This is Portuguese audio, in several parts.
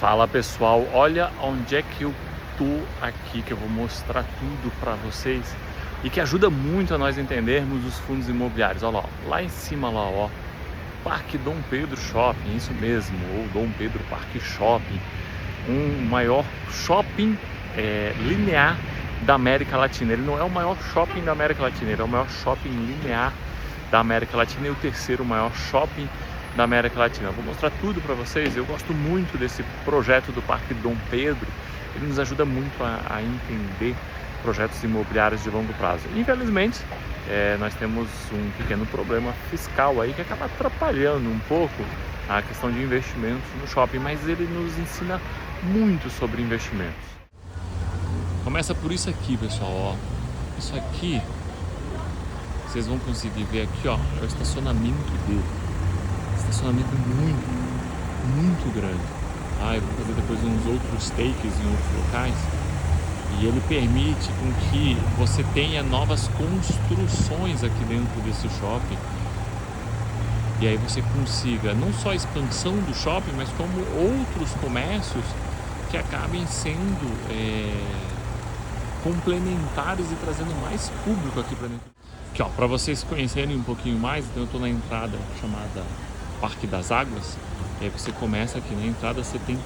Fala pessoal, olha onde é que eu tô aqui, que eu vou mostrar tudo para vocês e que ajuda muito a nós entendermos os fundos imobiliários. Olha lá em cima lá, ó, Parque Dom Pedro Shopping, isso mesmo, ou Dom Pedro Parque Shopping, um maior shopping linear da América Latina. Ele não é o maior shopping da América Latina, ele é o maior shopping linear da América Latina e o terceiro maior shopping da América Latina. Eu vou mostrar tudo para vocês. Eu gosto muito desse projeto do Parque Dom Pedro. Ele nos ajuda muito a entender projetos imobiliários de longo prazo. Infelizmente, nós temos um pequeno problema fiscal aí que acaba atrapalhando um pouco a questão de investimentos no shopping, mas ele nos ensina muito sobre investimentos. Começa por isso aqui, pessoal, ó. Isso aqui, vocês vão conseguir ver aqui, ó, é o estacionamento dele. Estacionamento muito grande. Eu vou fazer depois uns outros takes em outros locais. E ele permite com que você tenha novas construções aqui dentro desse shopping. E aí você consiga não só a expansão do shopping, mas como outros comércios que acabem sendo complementares e trazendo mais público aqui para dentro. Aqui, ó, para vocês conhecerem um pouquinho mais, então eu estou na entrada chamada Parque das Águas. E aí você começa aqui na entrada, você tem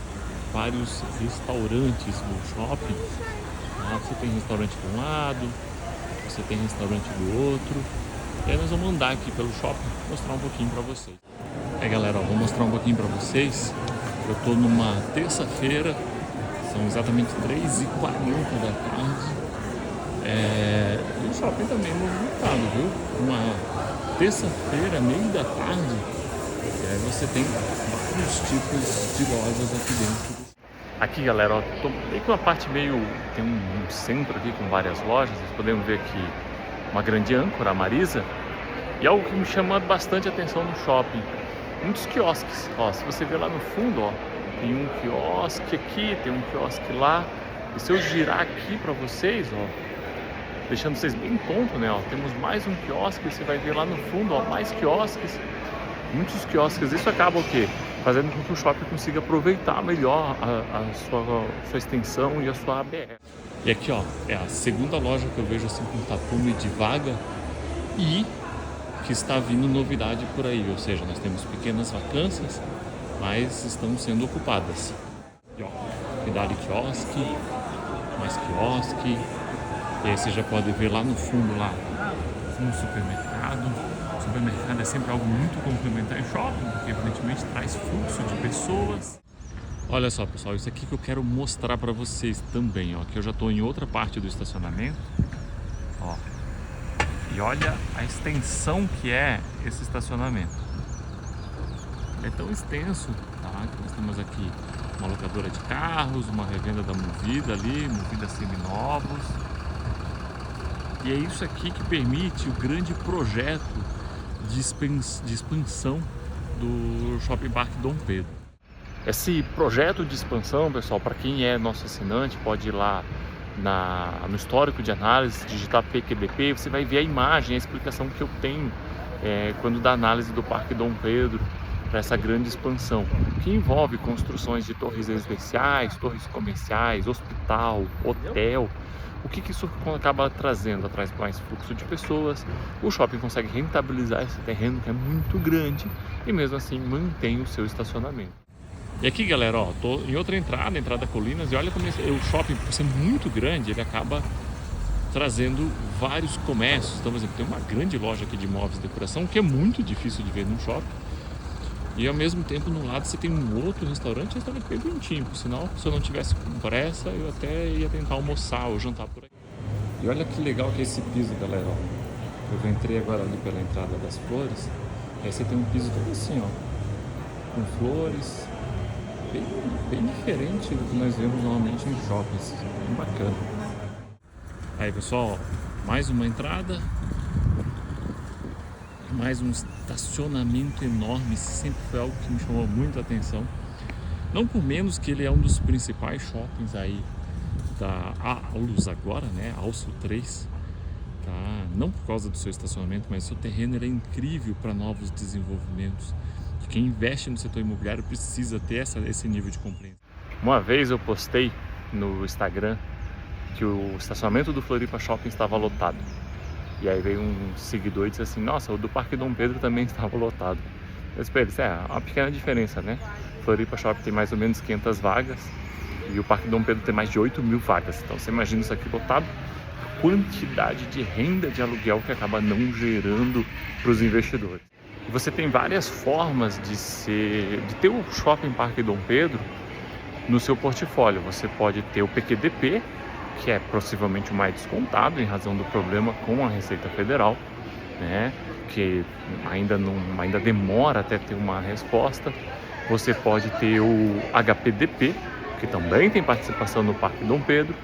vários restaurantes no shopping. Você tem restaurante de um lado, você tem restaurante do outro. E aí nós vamos andar aqui pelo shopping, mostrar um pouquinho para vocês. Galera, ó, vou mostrar um pouquinho para vocês. Eu estou numa terça-feira, são exatamente 3h40 da tarde. E o shopping também movimentado, viu? Uma terça-feira, meio da tarde, você tem vários tipos de lojas aqui dentro. Aqui, galera, ó, tô meio com uma parte meio... Tem um centro aqui com várias lojas. Vocês podem ver aqui uma grande âncora, a Marisa. E algo que me chama bastante atenção no shopping, muitos quiosques. Ó, se você ver lá no fundo, ó, tem um quiosque aqui, tem um quiosque lá. E se eu girar aqui para vocês, ó, deixando vocês bem tonto, né? Ó, temos mais um quiosque, você vai ver lá no fundo, ó, mais quiosques. Muitos quiosques, isso acaba o quê? Fazendo com que o shopping consiga aproveitar melhor a sua extensão e a sua ABR. E aqui, ó, é a segunda loja que eu vejo assim com tapume de vaga e que está vindo novidade por aí, ou seja, nós temos pequenas vacâncias, mas estão sendo ocupadas. E ó, Vidali quiosque, mais quiosque, e aí você já pode ver lá no fundo lá um supermercado. O supermercado é sempre algo muito complementar em shopping, porque evidentemente traz fluxo de pessoas. Olha só, pessoal, isso aqui que eu quero mostrar para vocês também, ó, que eu já estou em outra parte do estacionamento, ó, e olha a extensão que é esse estacionamento. Ele é tão extenso, tá? Que nós temos aqui uma locadora de carros, uma revenda da Movida ali, Movida seminovos. E é isso aqui que permite o grande projeto de expansão do Shopping Parque Dom Pedro. Esse projeto de expansão, pessoal, para quem é nosso assinante, pode ir lá no histórico de análise, digitar PQDP, você vai ver a imagem, a explicação que eu tenho quando da análise do Parque Dom Pedro para essa grande expansão, que envolve construções de torres residenciais, torres comerciais, hospital, hotel. O que isso acaba trazendo? Traz mais fluxo de pessoas, o shopping consegue rentabilizar esse terreno que é muito grande e mesmo assim mantém o seu estacionamento. E aqui, galera, ó, tô em outra entrada, entrada Colinas, e olha como o shopping, por ser muito grande, ele acaba trazendo vários comércios. Então, por exemplo, tem uma grande loja aqui de móveis e decoração, que é muito difícil de ver num shopping. E ao mesmo tempo, no lado, você tem um outro restaurante bem bonitinho, por sinal, se eu não tivesse com pressa, eu até ia tentar almoçar ou jantar por aqui. E olha que legal que é esse piso, galera, ó. Eu entrei agora ali pela entrada das flores, e aí você tem um piso todo assim, ó, com flores, bem diferente do que nós vemos normalmente em shoppings, bem bacana. Aí, pessoal, ó, mais uma entrada. Mais um estacionamento enorme, isso sempre foi algo que me chamou muito a atenção. Não por menos que ele é um dos principais shoppings aí da Alus agora, né? Also 3, tá? Não por causa do seu estacionamento, mas o seu terreno ele é incrível para novos desenvolvimentos. Quem investe no setor imobiliário precisa ter esse nível de compreensão. Uma vez eu postei no Instagram que o estacionamento do Floripa Shopping estava lotado. E aí veio um seguidor e disse assim: nossa, o do Parque Dom Pedro também estava lotado. Eu espero, isso é uma pequena diferença, né? Floripa Shopping tem mais ou menos 500 vagas e o Parque Dom Pedro tem mais de 8.000 vagas. Então você imagina isso aqui lotado, a quantidade de renda de aluguel que acaba não gerando para os investidores. E você tem várias formas de ter o Shopping Parque Dom Pedro no seu portfólio. Você pode ter o PQDP, que é possivelmente o mais descontado em razão do problema com a Receita Federal, né? Que ainda demora até ter uma resposta. Você pode ter o HPDP, que também tem participação no Parque Dom Pedro.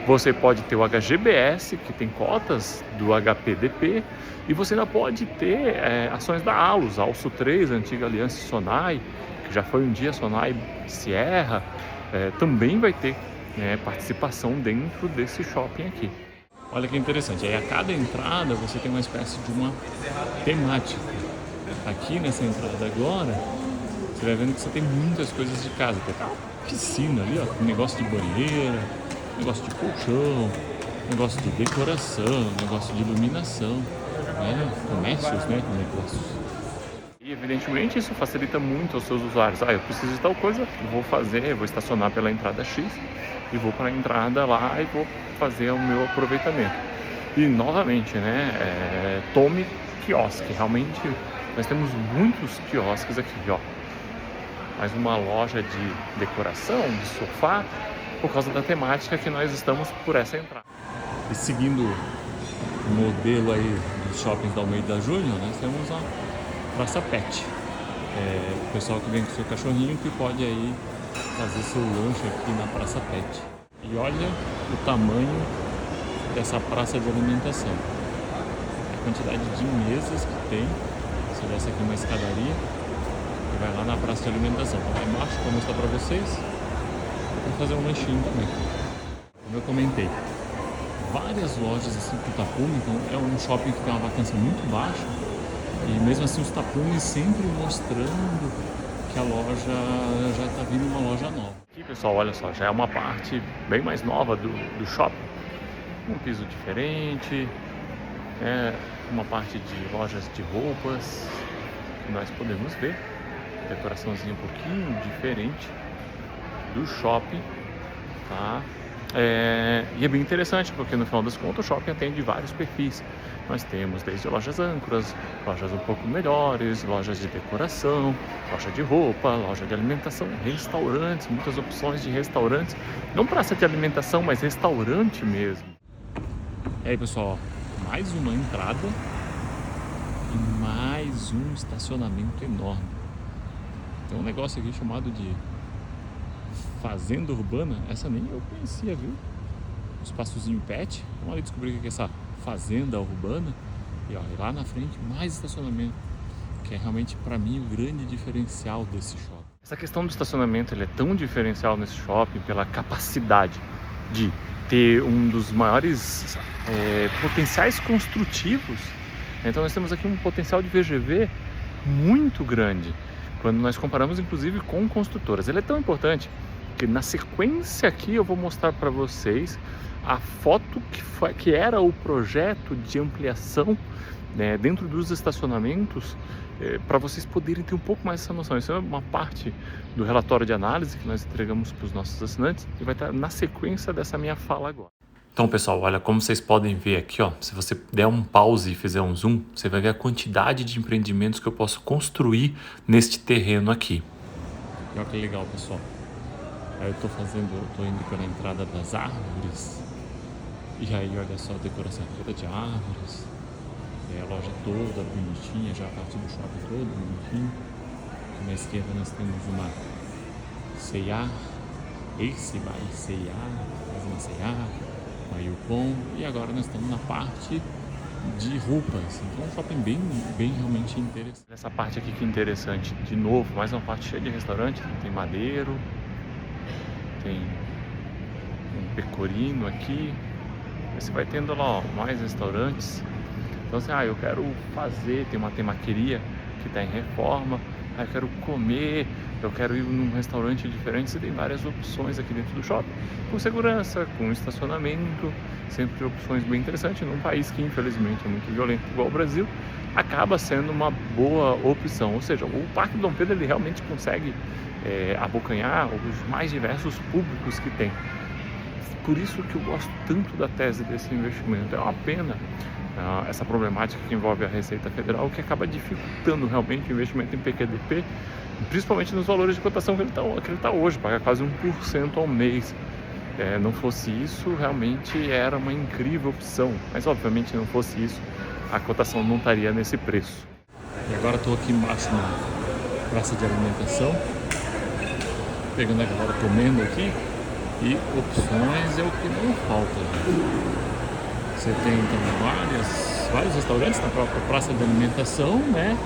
Você pode ter o HGBS, que tem cotas do HPDP. E você ainda pode ter ações da Alus, Also 3, a antiga Aliança Sonai, que já foi um dia Sonai Sierra, também vai ter participação dentro desse shopping aqui. Olha que interessante, aí a cada entrada você tem uma espécie de uma temática. Aqui nessa entrada agora, você vai vendo que você tem muitas coisas de casa. Tem uma piscina ali, ó, negócio de banheira, negócio de colchão, negócio de decoração, negócio de iluminação, comércios, negócios. E evidentemente isso facilita muito aos seus usuários. Eu preciso de tal coisa, vou estacionar pela entrada X e vou para a entrada lá e vou fazer o meu aproveitamento. E novamente, tome quiosque. Realmente nós temos muitos quiosques aqui, ó. Mais uma loja de decoração, de sofá, por causa da temática que nós estamos por essa entrada. E seguindo o modelo aí dos shoppings da Almeida Júnior, nós temos a Praça Pet. O pessoal que vem com seu cachorrinho que pode aí fazer seu lanche aqui na Praça Pet. E olha o tamanho dessa praça de alimentação. A quantidade de mesas que tem. Você desce aqui uma escadaria e vai lá na praça de alimentação. Lá embaixo para mostrar para vocês. Para fazer um lanchinho também. Como eu comentei, várias lojas assim com tapume, então é um shopping que tem uma vacância muito baixa. E mesmo assim os tapumes sempre mostrando que a loja já está vindo uma loja nova. Aqui, pessoal, olha só, já é uma parte bem mais nova do shopping. Um piso diferente, uma parte de lojas de roupas que nós podemos ver. Decoraçãozinha um pouquinho diferente do shopping, tá? E é bem interessante porque no final das contas o shopping atende vários perfis. Nós temos desde lojas âncoras, lojas um pouco melhores, lojas de decoração, loja de roupa, loja de alimentação, restaurantes, muitas opções de restaurantes. Não praça de alimentação, mas restaurante mesmo. E aí, pessoal, mais uma entrada e mais um estacionamento enorme. Tem um negócio aqui chamado de Fazenda Urbana, essa nem eu conhecia, viu? Um espaçozinho pet. Vamos ali descobrir o que é essa Fazenda Urbana. E lá na frente mais estacionamento, que é realmente para mim o grande diferencial desse shopping. Essa questão do estacionamento, ele é tão diferencial nesse shopping pela capacidade de ter um dos maiores potenciais construtivos. Então nós temos aqui um potencial de VGV muito grande, quando nós comparamos inclusive com construtoras. Ele é tão importante que na sequência aqui eu vou mostrar para vocês a foto que era o projeto de ampliação dentro dos estacionamentos, para vocês poderem ter um pouco mais essa noção. Isso é uma parte do relatório de análise que nós entregamos para os nossos assinantes e vai estar na sequência dessa minha fala agora. Então, pessoal, olha, como vocês podem ver aqui, ó, se você der um pause e fizer um zoom, você vai ver a quantidade de empreendimentos que eu posso construir neste terreno aqui. E olha que legal, pessoal. Aí eu tô indo pela entrada das árvores. E aí, olha só a decoração toda de árvores. A loja toda bonitinha, já a parte do shopping todo bonitinho. Aqui na esquerda nós temos uma C&A, Ace by C&A, mais uma C&A, uma Yukon. E agora nós estamos na parte de roupas. Então é um shopping bem realmente interessante. Essa parte aqui que é interessante, de novo, mais uma parte cheia de restaurante. Tem Madeiro, tem um Pecorino aqui. Você vai tendo lá mais restaurantes. Então assim, eu quero fazer, tem uma temaqueria que está em reforma, eu quero comer, eu quero ir num restaurante diferente. Você tem várias opções aqui dentro do shopping, com segurança, com estacionamento, sempre opções bem interessantes. Num país que infelizmente é muito violento igual o Brasil, acaba sendo uma boa opção. Ou seja, o Parque Dom Pedro ele realmente consegue abocanhar os mais diversos públicos que tem. Por isso que eu gosto tanto da tese desse investimento. É uma pena essa problemática que envolve a Receita Federal, que acaba dificultando realmente o investimento em PQDP, principalmente nos valores de cotação que ele está hoje, paga quase 1% ao mês. Não fosse isso, realmente era uma incrível opção, mas obviamente não fosse isso, a cotação não estaria nesse preço. E agora estou aqui embaixo na praça de alimentação, pegando a galera comendo aqui, e opções é o que não falta. Você tem também vários restaurantes na própria praça de alimentação, né?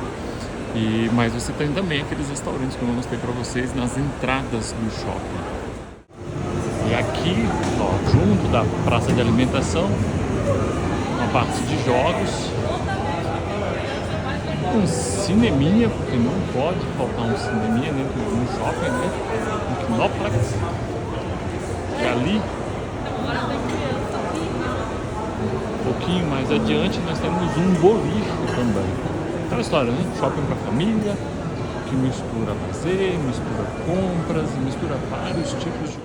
Mas você tem também aqueles restaurantes que eu mostrei para vocês nas entradas do shopping. E aqui, ó, junto da praça de alimentação, uma parte de jogos, um cineminha, porque não pode faltar um cineminha dentro de um shopping, né? Um Kinoplex. E ali, um pouquinho mais adiante, nós temos um boliche também. Aquela história, né? Shopping para família, que mistura lazer, mistura compras, mistura vários tipos de...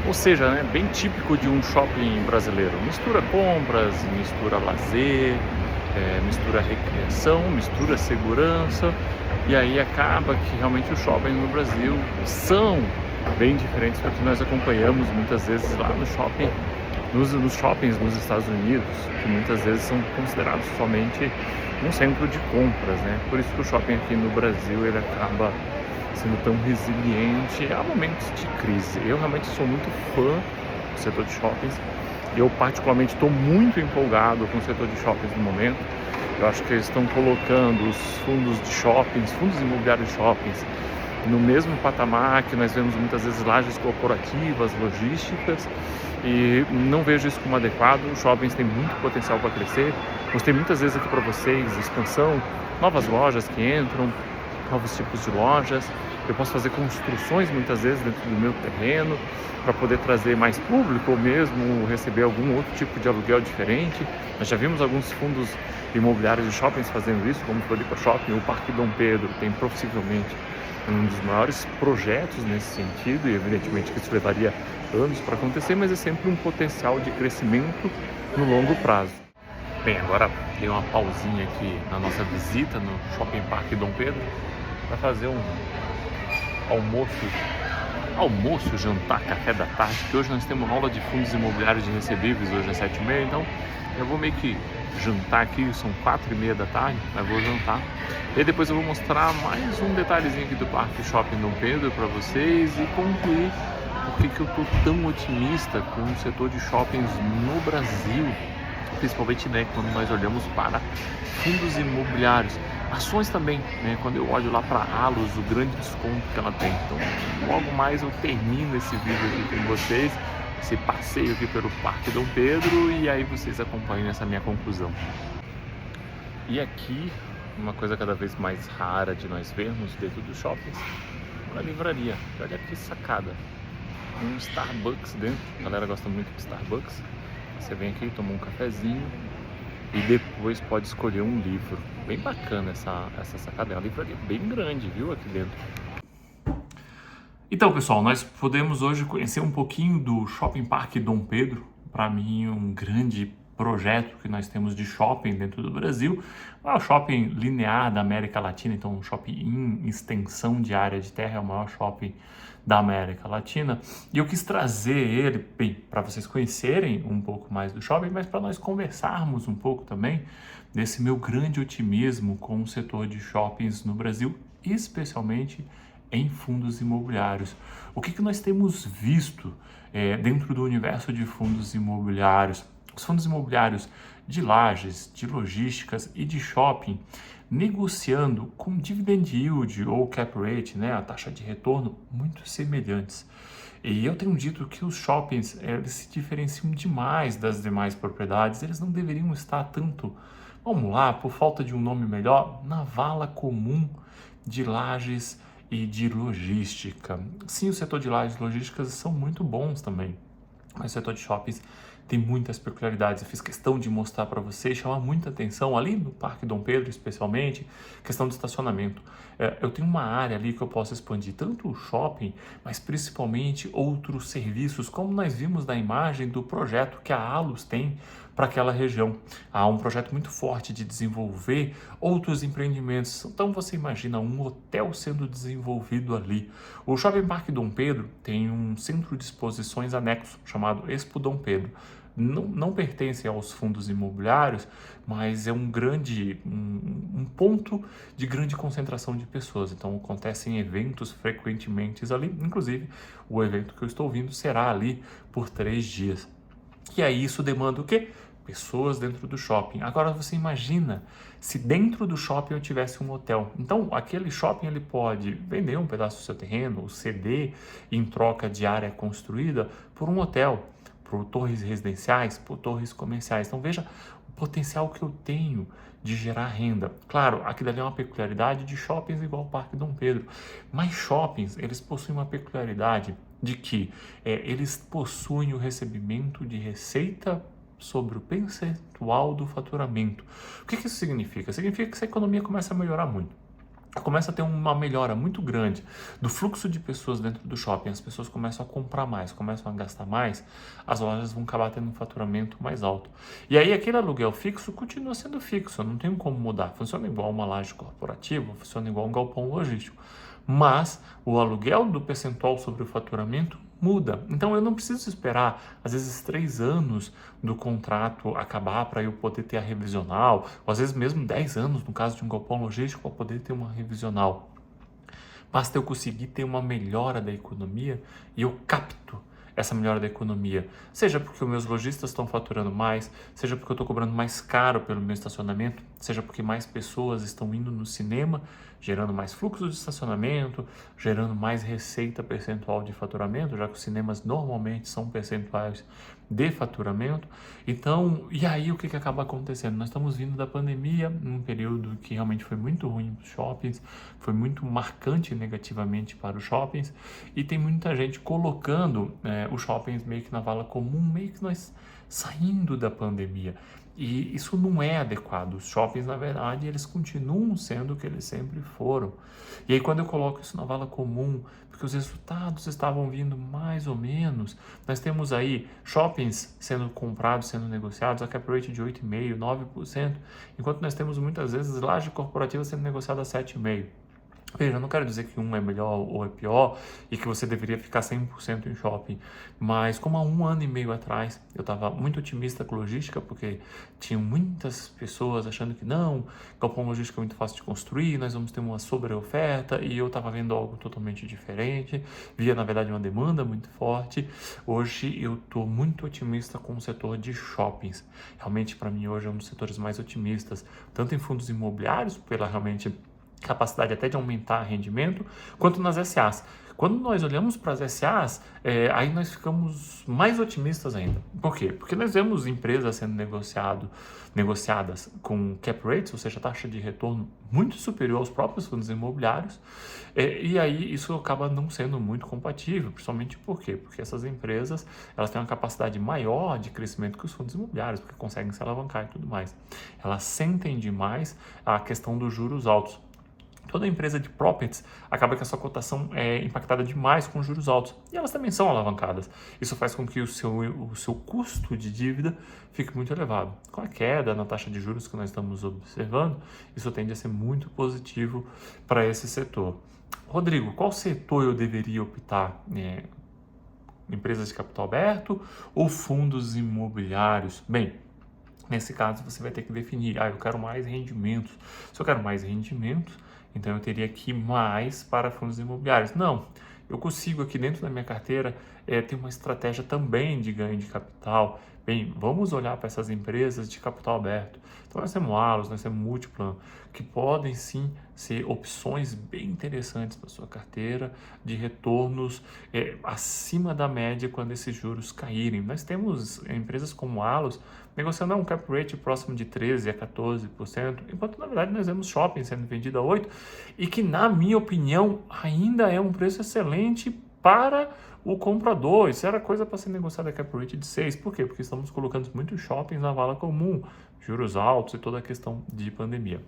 Ou seja, né, bem típico de um shopping brasileiro. Mistura compras, mistura lazer, mistura recreação, mistura segurança. E aí acaba que realmente os shoppings no Brasil são bem diferentes do que nós acompanhamos muitas vezes lá no shopping, nos shoppings nos Estados Unidos, que muitas vezes são considerados somente um centro de compras, né? Por isso que o shopping aqui no Brasil ele acaba sendo tão resiliente a momentos de crise. Eu realmente sou muito fã do setor de shoppings. Eu particularmente estou muito empolgado com o setor de shoppings no momento. Eu acho que eles estão colocando os fundos de shoppings, fundos imobiliários de shoppings, no mesmo patamar que nós vemos muitas vezes lajes corporativas, logísticas, e não vejo isso como adequado. Os shoppings têm muito potencial para crescer. Mostrei muitas vezes aqui para vocês expansão, novas lojas que entram, novos tipos de lojas. Eu posso fazer construções muitas vezes dentro do meu terreno para poder trazer mais público ou mesmo receber algum outro tipo de aluguel diferente. Nós já vimos alguns fundos imobiliários de shoppings fazendo isso, como o Floripa Shopping. O Parque Dom Pedro tem possivelmente um dos maiores projetos nesse sentido, e evidentemente que isso levaria anos para acontecer, mas é sempre um potencial de crescimento no longo prazo. Bem, agora dei uma pausinha aqui na nossa visita no Shopping Parque Dom Pedro para fazer um almoço, jantar, café da tarde, que hoje nós temos aula de fundos imobiliários de recebíveis, hoje é 7h30, então eu vou meio que jantar aqui, são 4h30 da tarde, mas vou jantar. E depois eu vou mostrar mais um detalhezinho aqui do Parque Shopping Dom Pedro para vocês e concluir por que eu estou tão otimista com o setor de shoppings no Brasil, principalmente, né, quando nós olhamos para fundos imobiliários. Ações também, né, quando eu olho lá para a Allos, o grande desconto que ela tem. Então, logo mais eu termino esse vídeo aqui com vocês, esse passeio aqui pelo Parque Dom Pedro, e aí vocês acompanham essa minha conclusão. E aqui, uma coisa cada vez mais rara de nós vermos dentro dos shoppings, uma livraria. Olha que sacada, um Starbucks dentro. A galera gosta muito de Starbucks. Você vem aqui, toma um cafezinho e depois pode escolher um livro. Bem bacana essa sacada, é uma livraria bem grande, viu, aqui dentro. Então, pessoal, nós podemos hoje conhecer um pouquinho do Shopping Parque Dom Pedro. Para mim, um grande projeto que nós temos de shopping dentro do Brasil. É o shopping linear da América Latina, então um shopping em extensão de área de terra, é o maior shopping da América Latina. E eu quis trazer ele, bem, para vocês conhecerem um pouco mais do shopping, mas para nós conversarmos um pouco também desse meu grande otimismo com o setor de shoppings no Brasil, especialmente em fundos imobiliários. O que nós temos visto dentro do universo de fundos imobiliários? Os fundos imobiliários de lajes, de logísticas e de shopping negociando com dividend yield ou cap rate, né, a taxa de retorno, muito semelhantes. E eu tenho dito que os shoppings eles se diferenciam demais das demais propriedades, eles não deveriam estar tanto, vamos lá, por falta de um nome melhor, na vala comum de lajes e de logística. Sim, o setor de lajes e logísticas são muito bons também, mas o setor de shoppings tem muitas peculiaridades. Eu fiz questão de mostrar para vocês, chamar muita atenção ali no Parque Dom Pedro, especialmente, questão do estacionamento. Eu tenho uma área ali que eu posso expandir tanto o shopping, mas principalmente outros serviços, como nós vimos na imagem do projeto que a Allos tem para aquela região. Há um projeto muito forte de desenvolver outros empreendimentos. Então você imagina um hotel sendo desenvolvido ali. O Shopping Parque Dom Pedro tem um centro de exposições anexo chamado Expo Dom Pedro. Não pertence aos fundos imobiliários, mas é um ponto de grande concentração de pessoas. Então acontecem eventos frequentemente ali, inclusive o evento que eu estou vindo será ali por 3 dias. E aí isso demanda o quê? Pessoas dentro do shopping. Agora você imagina se dentro do shopping eu tivesse um hotel. Então aquele shopping ele pode vender um pedaço do seu terreno, ou ceder em troca de área construída por um hotel, por torres residenciais, por torres comerciais. Então veja o potencial que eu tenho de gerar renda. Claro, aquilo ali é uma peculiaridade de shoppings igual o Parque Dom Pedro, mas shoppings eles possuem uma peculiaridade de que eles possuem o recebimento de receita sobre o percentual do faturamento. O que isso significa? Significa que essa economia começa a melhorar muito. Começa a ter uma melhora muito grande do fluxo de pessoas dentro do shopping, as pessoas começam a comprar mais, começam a gastar mais, as lojas vão acabar tendo um faturamento mais alto. E aí aquele aluguel fixo continua sendo fixo, não tem como mudar, funciona igual uma laje corporativa, funciona igual um galpão logístico, mas o aluguel do percentual sobre o faturamento muda. Então eu não preciso esperar, às vezes, 3 anos do contrato acabar para eu poder ter a revisional, ou às vezes mesmo 10 anos, no caso de um galpão logístico, para poder ter uma revisional. Basta eu conseguir ter uma melhora da economia e eu capto essa melhora da economia, seja porque os meus lojistas estão faturando mais, seja porque eu estou cobrando mais caro pelo meu estacionamento, seja porque mais pessoas estão indo no cinema, gerando mais fluxo de estacionamento, gerando mais receita percentual de faturamento, já que os cinemas normalmente são percentuais de faturamento. Então, e aí o que acaba acontecendo? Nós estamos vindo da pandemia, num período que realmente foi muito ruim para os shoppings, foi muito marcante negativamente para os shoppings, e tem muita gente colocando os shoppings meio que na vala comum, meio que nós saindo da pandemia. E isso não é adequado. Os shoppings, na verdade, eles continuam sendo o que eles sempre foram. E aí, quando eu coloco isso na vala comum, porque os resultados estavam vindo mais ou menos, nós temos aí shoppings sendo comprados, sendo negociados, a cap rate de 8,5%, 9%, enquanto nós temos muitas vezes laje corporativa sendo negociada a 7,5%. Veja, eu não quero dizer que um é melhor ou é pior e que você deveria ficar 100% em shopping, mas como há 1 ano e meio atrás eu estava muito otimista com logística, porque tinham muitas pessoas achando que não, galpão logístico é muito fácil de construir, nós vamos ter uma sobre-oferta, e eu estava vendo algo totalmente diferente, via na verdade uma demanda muito forte. Hoje eu estou muito otimista com o setor de shoppings, realmente para mim hoje é um dos setores mais otimistas, tanto em fundos imobiliários, pela realmente capacidade até de aumentar rendimento, quanto nas SAs. Quando nós olhamos para as SAs, aí nós ficamos mais otimistas ainda. Por quê? Porque nós vemos empresas sendo negociadas com cap rates, ou seja, taxa de retorno muito superior aos próprios fundos imobiliários, e aí isso acaba não sendo muito compatível, principalmente por quê? Porque essas empresas elas têm uma capacidade maior de crescimento que os fundos imobiliários, porque conseguem se alavancar e tudo mais. Elas sentem demais a questão dos juros altos. Toda empresa de properties acaba que a sua cotação é impactada demais com juros altos, e elas também são alavancadas. Isso faz com que o seu custo de dívida fique muito elevado. Com a queda na taxa de juros que nós estamos observando, isso tende a ser muito positivo para esse setor. Rodrigo, qual setor eu deveria optar? Empresas de capital aberto ou fundos imobiliários? Bem, nesse caso você vai ter que definir, eu quero mais rendimentos. Se eu quero mais rendimentos, então eu teria que ir mais para fundos imobiliários. Não, eu consigo aqui dentro da minha carteira ter uma estratégia também de ganho de capital, bem, vamos olhar para essas empresas de capital aberto. Então nós temos Allos, nós temos Multiplan, que podem sim ser opções bem interessantes para sua carteira de retornos acima da média quando esses juros caírem. Nós temos empresas como Allos negociando a um cap rate próximo de 13% a 14%, enquanto na verdade nós vemos shopping sendo vendido a 8%, e que na minha opinião ainda é um preço excelente para o comprador. Isso era coisa para ser negociada a cap rate de 6%. Por quê? Porque estamos colocando muitos shoppings na vala comum, juros altos e toda a questão de pandemia.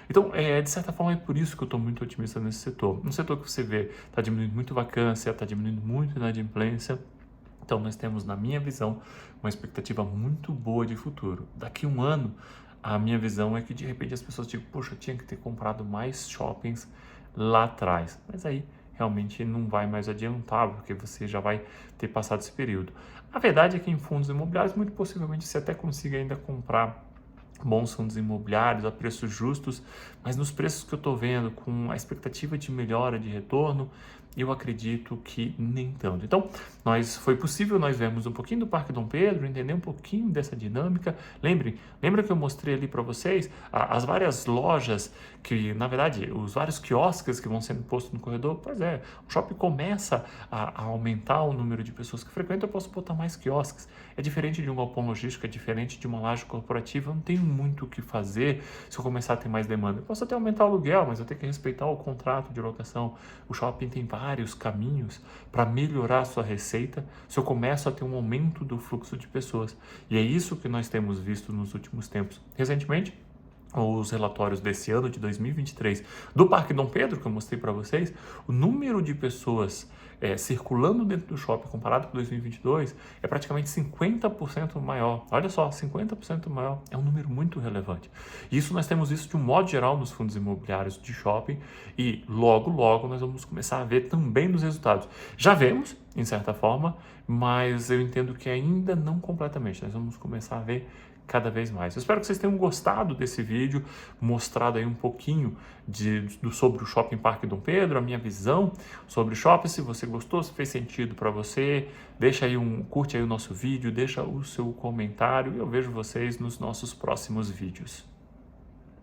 Então, de certa forma, é por isso que eu estou muito otimista nesse setor. Um setor que você vê está diminuindo muito vacância, está diminuindo muito inadimplência. Então, nós temos, na minha visão, uma expectativa muito boa de futuro. Daqui a um ano, a minha visão é que, de repente, as pessoas digam, poxa, eu tinha que ter comprado mais shoppings lá atrás. Mas aí, realmente, não vai mais adiantar, porque você já vai ter passado esse período. A verdade é que em fundos imobiliários, muito possivelmente, você até consiga ainda comprar bons fundos imobiliários a preços justos, mas nos preços que eu estou vendo, com a expectativa de melhora de retorno, eu acredito que nem tanto. Então, foi possível nós vermos um pouquinho do Parque Dom Pedro, entender um pouquinho dessa dinâmica. Lembra que eu mostrei ali para vocês as várias lojas que, na verdade, os vários quiosques que vão sendo postos no corredor? Pois é, o shopping começa a aumentar o número de pessoas que frequentam, eu posso botar mais quiosques. É diferente de um galpão logístico, é diferente de uma laje corporativa, eu não tenho muito o que fazer se eu começar a ter mais demanda. Eu posso até aumentar o aluguel, mas eu tenho que respeitar o contrato de locação. O shopping tem vários caminhos para melhorar a sua receita se eu começo a ter um aumento do fluxo de pessoas. E é isso que nós temos visto nos últimos tempos. Recentemente, os relatórios desse ano de 2023 do Parque Dom Pedro, que eu mostrei para vocês, o número de pessoas circulando dentro do shopping comparado com 2022 é praticamente 50% maior. Olha só, 50% maior é um número muito relevante. Isso nós temos isso de um modo geral nos fundos imobiliários de shopping e logo nós vamos começar a ver também nos resultados. Já vemos, em certa forma, mas eu entendo que ainda não completamente. Nós vamos começar a ver cada vez mais. Eu espero que vocês tenham gostado desse vídeo, mostrado aí um pouquinho sobre o Shopping Parque Dom Pedro, a minha visão sobre o shopping. Se você gostou, se fez sentido para você, curte aí o nosso vídeo, deixa o seu comentário e eu vejo vocês nos nossos próximos vídeos.